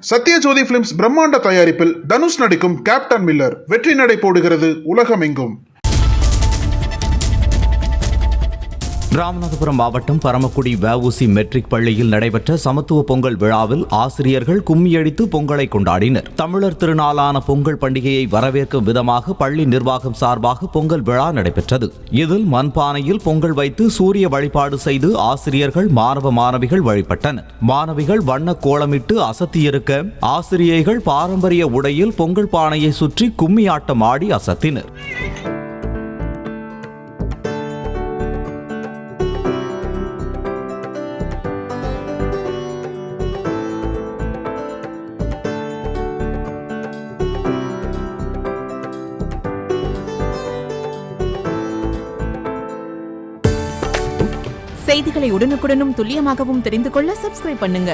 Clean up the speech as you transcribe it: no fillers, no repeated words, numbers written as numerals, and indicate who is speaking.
Speaker 1: Sathyajothi films பிரம்மாண்ட தயாரிப்பில் தனுஷ் நடிக்கும் கேப்டன் மில்லர் வெற்றி நடை போடுகிறது உலகமெங்கும்.
Speaker 2: ராமநாதபுரம் மாவட்டம் பரமக்குடி வஉசி மெட்ரிக் பள்ளியில் நடைபெற்ற சமத்துவ பொங்கல் விழாவில் ஆசிரியர்கள் கும்மியடித்து பொங்கலை கொண்டாடினர். தமிழர் திருநாளான பொங்கல் பண்டிகையை வரவேற்கும் விதமாக பள்ளி நிர்வாகம் சார்பாக பொங்கல் விழா நடைபெற்றது. இதில் மண்பானையில் பொங்கல் வைத்து சூரிய வழிபாடு செய்து ஆசிரியர்கள் மாணவிகள் வழிபட்டனர். மாணவிகள் வண்ண கோலமிட்டு அசத்தியிருக்க ஆசிரியைகள் பாரம்பரிய உடையில் பொங்கல் பானையை சுற்றி கும்மி ஆட்டம் ஆடி அசத்தினர்.
Speaker 3: செய்திகளை உடனுக்குடனும் துல்லியமாகவும் தெரிந்து கொள்ள சப்ஸ்கிரைப் பண்ணுங்க.